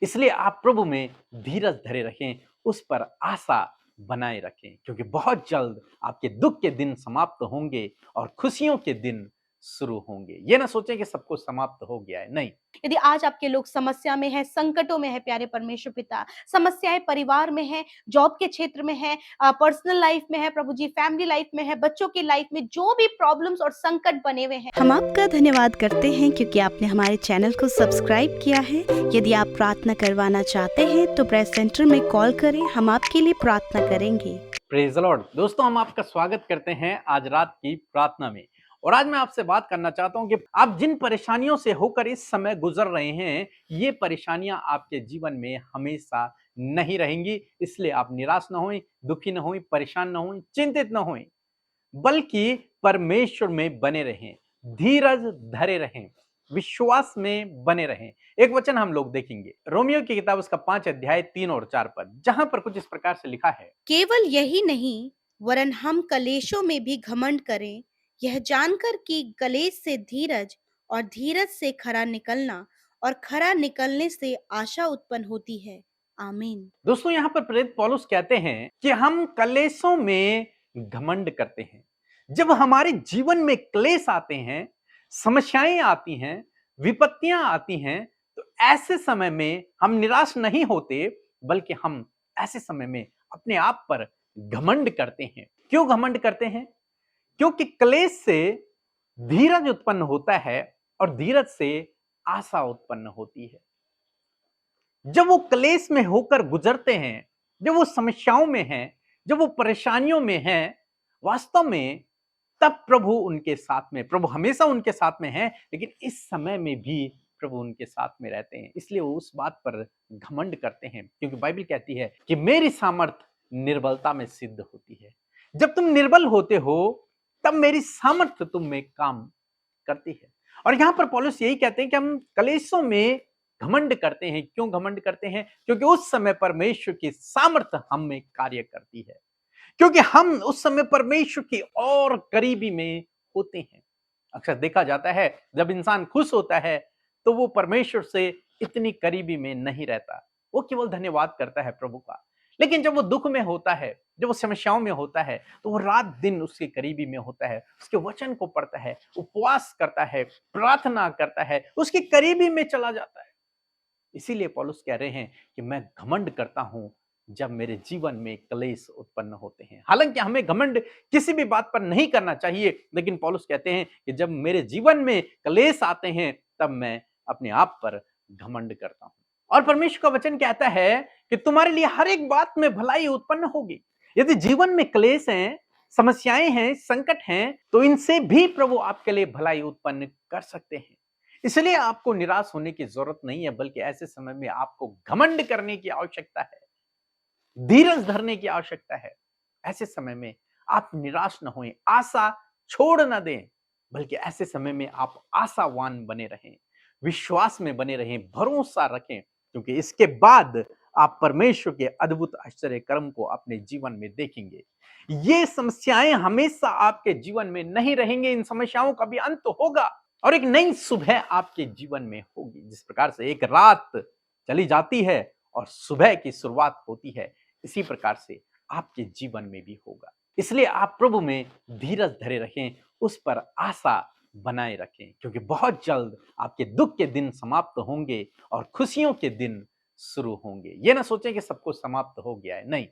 इसलिए आप प्रभु में धीरज धरे रखें, उस पर आशा बनाए रखें, क्योंकि बहुत जल्द आपके दुख के दिन समाप्त होंगे और खुशियों के दिन शुरू होंगे। ये ना सोचें कि सब कुछ समाप्त हो गया है, नहीं। यदि आज आपके लोग समस्या में हैं, संकटों में हैं प्यारे परमेश्वर पिता, समस्याएँ परिवार में हैं, जॉब के क्षेत्र में हैं, पर्सनल लाइफ में है प्रभु जी, फैमिली लाइफ में है, बच्चों की लाइफ में जो भी प्रॉब्लम्स और संकट बने हुए हैं, हम आपका धन्यवाद करते हैं क्योंकि आपने हमारे चैनल को सब्सक्राइब किया है। यदि आप प्रार्थना करवाना चाहते हैं तो प्रेस सेंटर में कॉल करें, हम आपके लिए प्रार्थना करेंगे। Praise the Lord. दोस्तों, हम आपका स्वागत करते हैं आज रात की प्रार्थना में। और आज मैं आपसे बात करना चाहता हूं कि आप जिन परेशानियों से होकर इस समय गुजर रहे हैं, ये परेशानियां आपके जीवन में हमेशा नहीं रहेंगी। इसलिए आप निराश न हों, दुखी न हों, परेशान न हों, चिंतित न हों, बल्कि परमेश्वर में बने रहें, धीरज धरे रहें, विश्वास में बने रहें। एक वचन हम लोग देखेंगे, रोमियो की किताब उसका 5 अध्याय 3 और 4 पद, जहां पर कुछ इस प्रकार से लिखा है। केवल यही नहीं, वरन हम कलेशों में भी घमंड करें, यह जानकर कि कलेश से धीरज और धीरज से खरा निकलना और खरा निकलने से आशा उत्पन्न होती है। आमीन। दोस्तों, यहां पर प्रेरित पौलुस कहते हैं कि हम कलेशों में घमंड करते हैं। जब हमारे जीवन में क्लेश आते हैं, समस्याएं आती हैं, विपत्तियां आती हैं, तो ऐसे समय में हम निराश नहीं होते, बल्कि हम ऐसे समय में अपने आप पर घमंड करते हैं। क्यों घमंड करते हैं? क्योंकि क्लेश से धीरज उत्पन्न होता है और धीरज से आशा उत्पन्न होती है। जब वो क्लेश में होकर गुजरते हैं, जब वो समस्याओं में हैं, जब वो परेशानियों में हैं, वास्तव में तब प्रभु उनके साथ में, प्रभु हमेशा उनके साथ में हैं, लेकिन इस समय में भी प्रभु उनके साथ में रहते हैं। इसलिए वो उस बात पर घमंड करते हैं, क्योंकि बाइबल कहती है कि मेरी सामर्थ निर्बलता में सिद्ध होती है। जब तुम निर्बल होते हो, तब मेरी सामर्थ तुम में काम करती है। और यहां पर पौलुस यही कहते हैं कि हम कलेशों में घमंड करते हैं। क्यों घमंड करते हैं? क्योंकि उस समय परमेश्वर की सामर्थ हम में कार्य करती है, क्योंकि हम उस समय परमेश्वर की और करीबी में होते हैं। अक्सर देखा जाता है, जब इंसान खुश होता है तो वो परमेश्वर से इतनी करीबी में नहीं रहता, वो केवल धन्यवाद करता है प्रभु का। लेकिन जब वो दुख में होता है, जब वो समस्याओं में होता है, तो वो रात दिन उसके करीबी में होता है, उसके वचन को पढ़ता है, उपवास करता है, प्रार्थना करता है, उसके करीबी में चला जाता है। इसीलिए पौलुस कह रहे हैं कि मैं घमंड करता हूं जब मेरे जीवन में क्लेश उत्पन्न होते हैं। हालांकि हमें घमंड किसी भी बात पर नहीं करना चाहिए, लेकिन पौलुस कहते हैं कि जब मेरे जीवन में क्लेश आते हैं, तब मैं अपने आप पर घमंड करता हूं। और परमेश्वर का वचन कहता है कि तुम्हारे लिए हर एक बात में भलाई उत्पन्न होगी। यदि जीवन में क्लेश हैं, समस्याएं हैं, संकट हैं, तो इनसे भी प्रभु आपके लिए भलाई उत्पन्न कर सकते हैं। इसलिए आपको निराश होने की जरूरत नहीं है, बल्कि ऐसे समय में आपको घमंड करने की आवश्यकता है, धीरज धरने की आवश्यकता है। ऐसे समय में आप निराश न हों, आशा छोड़ न दें, बल्कि ऐसे समय में आप आशावान बने रहें, विश्वास में बने रहें, भरोसा रखें, क्योंकि इसके बाद आप परमेश्वर के अद्भुत आश्चर्य कर्म को अपने जीवन में देखेंगे। ये समस्याएं हमेशा आपके जीवन में नहीं रहेंगे, इन समस्याओं का भी अंत होगा और एक नई सुबह आपके जीवन में होगी। जिस प्रकार से एक रात चली जाती है और सुबह की शुरुआत होती है, इसी प्रकार से आपके जीवन में भी होगा। इसलिए आप प्रभु में धीरज धरे रखें, उस पर आशा बनाए रखें, क्योंकि बहुत जल्द आपके दुख के दिन समाप्त होंगे और खुशियों के दिन शुरू होंगे। ये ना सोचें कि सब कुछ समाप्त हो गया है, नहीं।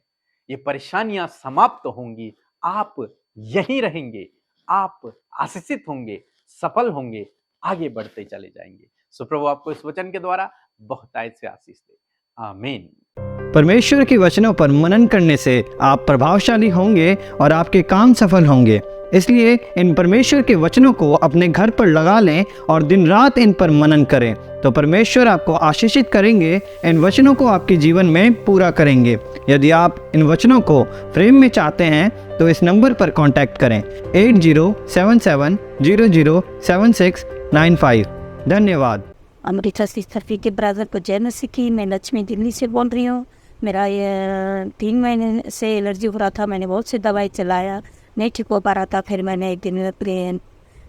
ये परेशानियां समाप्त होंगी, आप यहीं रहेंगे, आप आशीषित होंगे, सफल होंगे, आगे बढ़ते चले जाएंगे। सो प्रभु आपको इस वचन के द्वारा बहुतायत से आशीष दे। आमीन। परमेश्वर के वचनों पर मनन करने से आप प्रभावशाली होंगे और आपके काम सफल होंगे। इसलिए इन परमेश्वर के वचनों को अपने घर पर लगा लें और दिन रात इन पर मनन करें, तो परमेश्वर आपको आशीषित करेंगे, इन वचनों को आपके जीवन में पूरा करेंगे। यदि आप इन वचनों को फ्रेम में चाहते हैं तो इस नंबर पर कांटेक्ट करें 8077007695। धन्यवाद। अमृता सिस्टर फी के ब्रदर को जय मसीह की। मैं लक्ष्मी दिल्ली से बोल रही हूँ। मेरा ये 3 महीने से एलर्जी हो रहा था। मैंने बहुत सी दवाई चलाया, नहीं ठीक हो पा रहा था। फिर मैंने एक दिन अपने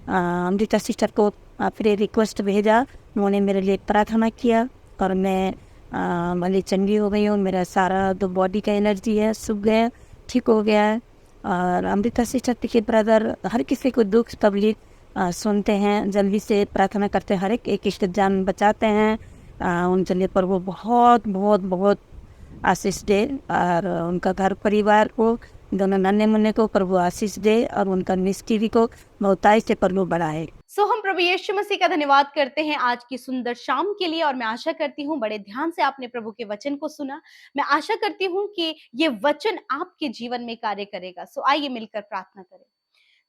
अमृता सिस्टर को फिर रिक्वेस्ट भेजा, उन्होंने मेरे लिए प्रार्थना किया और मैं भले चंगी हो गई हूँ, मेरा सारा जो बॉडी का एनर्जी है सूख गया, ठीक हो गया है। और अमृता सिस्टर के ब्रदर हर किसी को दुख तकलीफ सुनते हैं, जल्दी से प्रार्थना करते हैं, हर एक की जान बचाते हैं। उनके लिए प्रभु बहुत बहुत बहुत आशीष दे, और उनका घर परिवार को, दोनों नन्हे मुन्ने को प्रभु आशीष दे, और उनका मिस्ट्री को बहुताई से प्रभु बढ़ाए। सो हम प्रभु यीशु मसीह का धन्यवाद करते हैं आज की सुंदर शाम के लिए, और मैं आशा करती हूँ बड़े ध्यान से आपने प्रभु के वचन को सुना। मैं आशा करती हूँ कि ये वचन आपके जीवन में कार्य करेगा। सो आइए मिलकर प्रार्थना करें।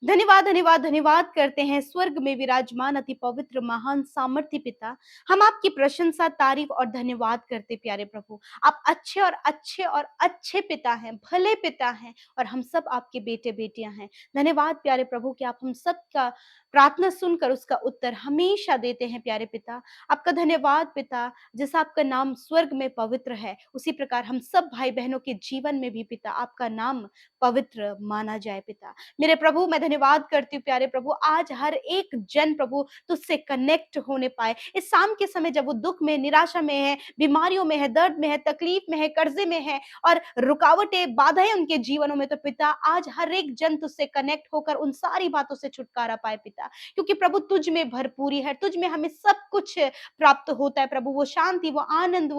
धन्यवाद धन्यवाद धन्यवाद करते हैं स्वर्ग में विराजमान अति पवित्र महान सामर्थ्य पिता। हम आपकी प्रशंसा तारीफ और धन्यवाद करते प्यारे प्रभु। आप अच्छे और अच्छे और अच्छे पिता हैं, भले पिता हैं, और हम सब आपके बेटे बेटियां हैं। धन्यवाद प्यारे प्रभु कि आप हम सब का प्रार्थना सुनकर उसका उत्तर हमेशा देते हैं प्यारे पिता। आपका धन्यवाद पिता, जैसा आपका नाम स्वर्ग में पवित्र है, उसी प्रकार हम सब भाई बहनों के जीवन में भी पिता आपका नाम पवित्र माना जाए पिता। मेरे प्रभु मैं धन्यवाद करती हूँ प्यारे प्रभु, आज हर एक जन प्रभु तुझसे कनेक्ट होने पाए। इस शाम के समय जब वो दुख में, निराशा में है, बीमारियों में है, दर्द में है, तकलीफ में है, कर्जे में है, और रुकावटें बाधाएं उनके जीवनों में, तो पिता आज हर एक जन तुझसे कनेक्ट होकर उन सारी बातों से छुटकारा पाए पिता। क्योंकि प्रभु तुझ में भरपूरी है, तुझ में हमें सब कुछ प्राप्त होता है प्रभु। वो शांति, वो आनंद,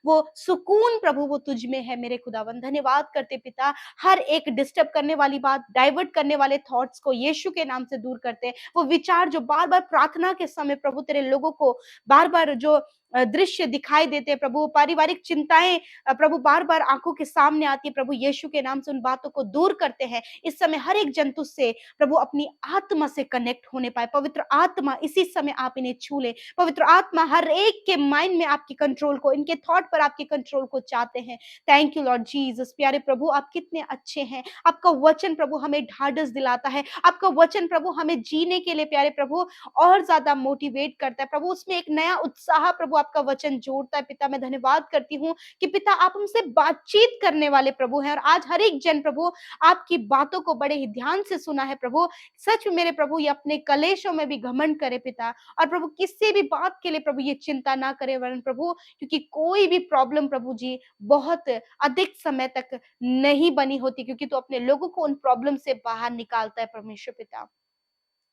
वो सुकून प्रभु वो तुझ में है मेरे खुदावन। धन्यवाद करते पिता, हर एक डिस्टर्ब करने वाली बात, डाइवर्ट करने वाले थॉट्स को यीशु के नाम से दूर करते हैं। वो विचार जो बार बार प्रार्थना के समय प्रभु तेरे लोगों को बार बार जो दृश्य दिखाई देते हैं प्रभु, पारिवारिक चिंताएं प्रभु बार बार आंखों के सामने आती है प्रभु, यीशु के नाम से उन बातों को दूर करते हैं। इस समय हर एक जंतु से प्रभु अपनी आत्मा से कनेक्ट होने पाए। पवित्र आत्मा इसी समय आप इन्हें छू ले। पवित्र आत्मा हर एक के माइंड में आपकी कंट्रोल को, इनके थॉट पर आपकी कंट्रोल को चाहते हैं। Thank you Lord Jesus. प्यारे प्रभु आप कितने अच्छे हैं। आपका वचन प्रभु हमें ढाढ़स दिलाता है। आपका वचन प्रभु हमें जीने के लिए प्यारे प्रभु और ज्यादा मोटिवेट करता है प्रभु। उसमें एक नया उत्साह प्रभु आपका वचन जोड़ता है पिता। मैं धन्यवाद करती हूँ कि पिता आप हमसे बातचीत करने वाले प्रभु हैं, और आज हर एक जन प्रभु आपकी बातों को बड़े ही ध्यान से सुना है प्रभु। सच में मेरे प्रभु ये अपने कलेशों में भी घमंड करे पिता, और प्रभु किसी भी बात के लिए प्रभु ये चिंता ना करे वरन प्रभु, क्योंकि कोई भी प्रॉब्लम प्रभु जी बहुत अधिक समय तक नहीं बनी होती, क्योंकि तू अपने लोगों को उन प्रॉब्लम से बाहर निकालता है परमेश्वर पिता।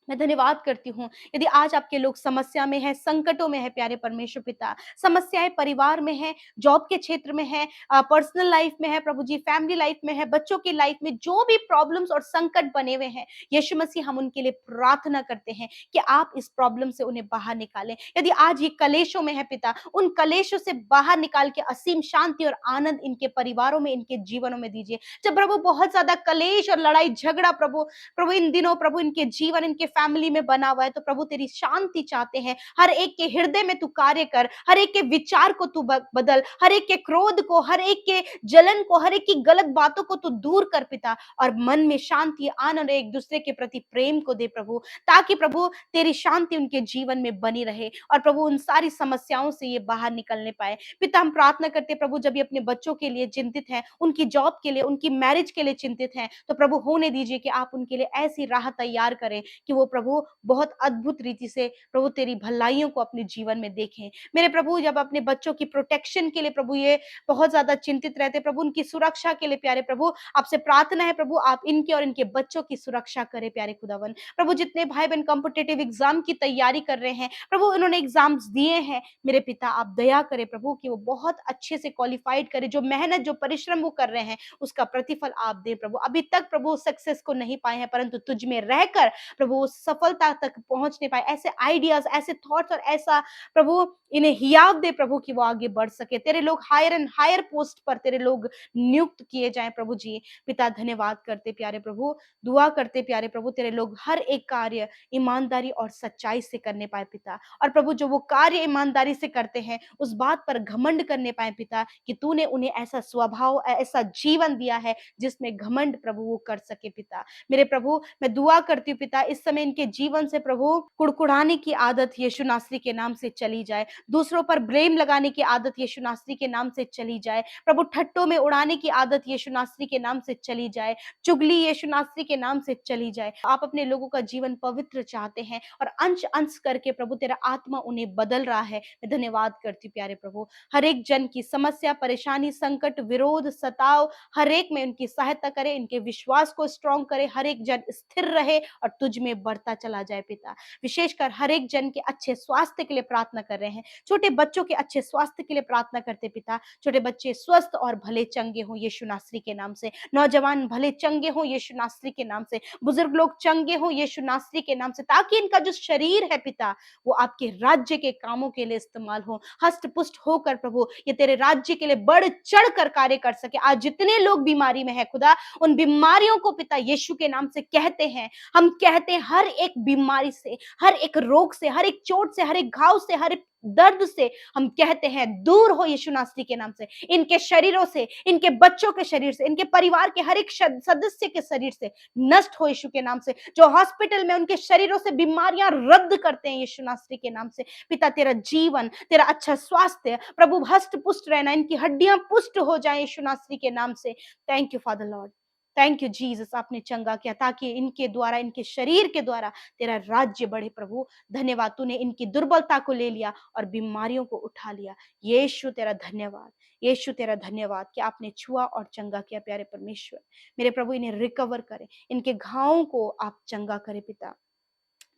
मैं धन्यवाद करती हूँ यदि आज आपके लोग समस्या में है, संकटों में है प्यारे परमेश्वर पिता, समस्याएं परिवार में है, जॉब के क्षेत्र में है, पर्सनल लाइफ में है प्रभु जी, फैमिली लाइफ में है, बच्चों की लाइफ में जो भी प्रॉब्लम्स और संकट बने हुए हैं, यीशु मसीह हम उनके लिए प्रार्थना करते हैं कि आप इस प्रॉब्लम से उन्हें बाहर निकालें। यदि आज ये कलेशों में है पिता, उन कलेशों से बाहर निकाल के असीम शांति और आनंद इनके परिवारों में, इनके जीवनों में दीजिए। जब प्रभु बहुत ज्यादा कलेश और लड़ाई झगड़ा प्रभु प्रभु इन दिनों प्रभु इनके जीवन, इनके फैमिली में बना हुआ है, तो प्रभु तेरी शांति चाहते हैं। हर एक के हृदय में तू कार्य कर, हर एक के विचार को तू बदल, हर एक के क्रोध को, हर एक के जलन को, हर एक की गलत बातों को तू दूर कर पिता, और मन में शांति, आनंद, एक दूसरे के प्रति प्रेम को दे प्रभु, ताकि प्रभु तेरी शांति उनके जीवन में बनी रहे, और प्रभु उन सारी समस्याओं से ये बाहर निकलने पाए। पिता हम प्रार्थना करते प्रभु, जब ये अपने बच्चों के लिए चिंतित हैं, उनकी जॉब के लिए, उनकी मैरिज के लिए चिंतित हैं, तो प्रभु होने दीजिए कि आप उनके लिए ऐसी राह तैयार करें कि वो प्रभु बहुत अद्भुत रीति से प्रभु तेरी भलाइयों को अपने जीवन में देखें। मेरे प्रभु जब अपने बच्चों की प्रोटेक्शन के लिए प्रभु ये बहुत ज्यादा चिंतित रहते प्रभु, उनकी सुरक्षा के लिए प्यारे प्रभु आपसे प्रार्थना है प्रभु, आप इनके और इनके बच्चों की सुरक्षा करें प्यारे खुदावन। प्रभु जितने भाई बहन कॉम्पिटिटिव एग्जाम की तैयारी कर रहे हैं प्रभु, उन्होंने एग्जाम्स दिए हैं, मेरे पिता आप दया करें प्रभु कि वो बहुत अच्छे से क्वालिफाइड करें, जो मेहनत, जो परिश्रम वो कर रहे हैं उसका प्रतिफल आप दें प्रभु। अभी तक प्रभु सक्सेस को नहीं पाए हैं, परंतु तुझ में रहकर प्रभु वो सफलता तक पहुंचने पाए। ऐसे आइडियाज, ऐसे थॉट्स और ऐसा प्रभु इन्हें हियाव दे प्रभु कि वो आगे बढ़ सके। तेरे लोग हायर एंड हायर पोस्ट पर तेरे लोग नियुक्त किए जाएं प्रभु जी। पिता धन्यवाद करते प्यारे प्रभु, दुआ करते प्यारे प्रभु तेरे लोग हर एक कार्य ईमानदारी और सच्चाई से करने पाए पिता, और प्रभु जो वो कार्य ईमानदारी से करते हैं उस बात पर घमंड करने पाए पिता कि तूने उन्हें ऐसा स्वभाव, ऐसा जीवन दिया है जिसमें घमंड प्रभु वो कर सके पिता। मेरे प्रभु मैं दुआ करती हूँ पिता, इस समय में इनके जीवन से प्रभु कुड़कुड़ाने की आदत यीशु नासरी के नाम से चली जाए, दूसरों पर ब्लेम लगाने की आदत यीशु नासरी के नाम से चली जाए, प्रभु ठट्टों में उड़ाने की आदत यीशु नासरी के नाम से चली जाए, चुगली यीशु नासरी के नाम से चली जाए। आप अपने लोगों का जीवन पवित्र चाहते हैं और अंश अंश करके प्रभु तेरा आत्मा उन्हें बदल रहा है। मैं धन्यवाद करती हूँ प्यारे प्रभु, हर एक जन की समस्या, परेशानी, संकट, विरोध, सताव, हर एक में उनकी सहायता करे, इनके विश्वास को स्ट्रॉन्ग करे, हर एक जन स्थिर रहे और तुझ में बढ़ता चला जाए पिता। विशेषकर हर एक जन के अच्छे स्वास्थ्य के लिए प्रार्थना कर रहे हैं, छोटे बच्चों के अच्छे स्वास्थ्य के लिए प्रार्थना करते पिता, छोटे बच्चे स्वस्थ और भले चंगे हों यीशु नासरी के नाम से, नौजवान भले चंगे हों यीशु नासरी के नाम से, बुजुर्ग लोग चंगे हों यीशु नासरी के नाम से, ताकि इनका जो शरीर है पिता वो आपके राज्य के कामों के लिए इस्तेमाल हो, हष्ट पुष्ट होकर प्रभु ये तेरे राज्य के लिए बढ़ चढ़ कर कार्य कर सके। आज जितने लोग बीमारी में है खुदा, उन बीमारियों को पिता यीशु के नाम से कहते हैं, हम कहते हैं हर एक बीमारी से, हर एक रोग से, हर एक चोट से, हर एक घाव से, हर एक दर्द से हम कहते हैं दूर हो यीशु नासरी के नाम से, इनके शरीरों से, इनके बच्चों के शरीर से, इनके परिवार के हर एक सदस्य के शरीर से नष्ट हो यीशु के नाम से। जो हॉस्पिटल में उनके शरीरों से बीमारियां रद्द करते हैं यीशु नासरी के नाम से पिता, तेरा जीवन, तेरा अच्छा स्वास्थ्य प्रभु हष्ट पुष्ट रहना, इनकी हड्डियां पुष्ट हो जाए यीशु नासरी के नाम से। Thank you father Lord, thank you Jesus, आपने चंगा किया ताकि इनके द्वारा, इनके शरीर के द्वारा तेरा राज्य बढ़े प्रभु। धन्यवाद, तूने इनकी दुर्बलता को ले लिया और बीमारियों को उठा लिया। यीशु तेरा धन्यवाद, यीशु तेरा धन्यवाद कि आपने छुआ और चंगा किया प्यारे परमेश्वर। मेरे प्रभु इन्हें रिकवर करे, इनके घावों को आप चंगा करे पिता।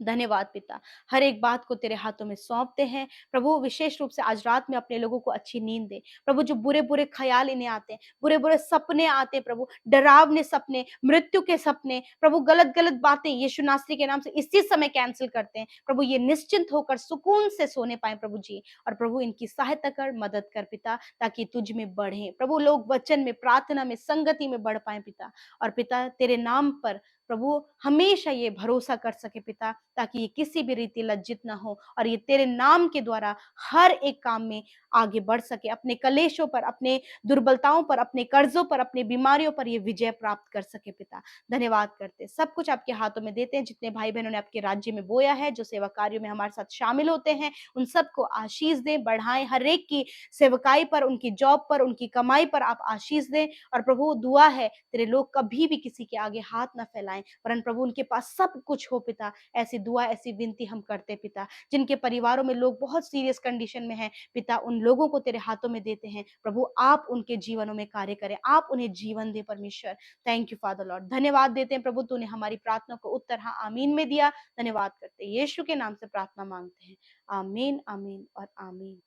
धन्यवाद पिता, हर एक बात को तेरे हाथों में सौंपते हैं प्रभु। विशेष रूप से आज रात में अपने लोगों को अच्छी नींद दे प्रभु। जो बुरे बुरे ख्याल इन्हें आते हैं, बुरे बुरे सपने आते हैं प्रभु, डरावने सपने, मृत्यु के सपने प्रभु, गलत गलत बातें यीशु नासरी के नाम से इसी समय कैंसिल करते हैं प्रभु। ये निश्चिंत होकर सुकून से सोने पाए प्रभु जी। और प्रभु इनकी सहायता कर, मदद कर पिता, ताकि तुझ में बढ़े प्रभु, लोग वचन में, प्रार्थना में, संगति में बढ़ पाए पिता। और पिता तेरे नाम पर प्रभु हमेशा ये भरोसा कर सके पिता, ताकि ये किसी भी रीति लज्जित ना हो और ये तेरे नाम के द्वारा हर एक काम में आगे बढ़ सके, अपने कलेशों पर, अपने दुर्बलताओं पर, अपने कर्जों पर, अपनी बीमारियों पर ये विजय प्राप्त कर सके पिता। धन्यवाद करते, सब कुछ आपके हाथों में देते हैं। जितने भाई बहनों ने आपके राज्य में बोया है, जो सेवा कार्यों में हमारे साथ शामिल होते हैं, उन सबको आशीष दें, बढ़ाएं, हर एक की सेवकाई पर, उनकी जॉब पर, उनकी कमाई पर आप आशीष दें। और प्रभु दुआ है तेरे लोग कभी भी किसी के आगे हाथ ना फैलाएं, वरन प्रभु उनके पास सब कुछ हो पिता। ऐसी दुआ, ऐसी विनती हम करते पिता। जिनके परिवारों में लोग बहुत सीरियस कंडीशन में हैं पिता, उन लोगों को तेरे हाथों में देते हैं प्रभु। आप उनके जीवनों में कार्य करें, आप उन्हें जीवन दे परमेश्वर। थैंक यू फादर लॉर्ड, धन्यवाद देते हैं प्रभु, तूने हमारी प्रार्थना को उत्तर हाँ आमीन में दिया। धन्यवाद करते यीशु के नाम से प्रार्थना मांगते हैं, आमीन, आमीन और आमीन।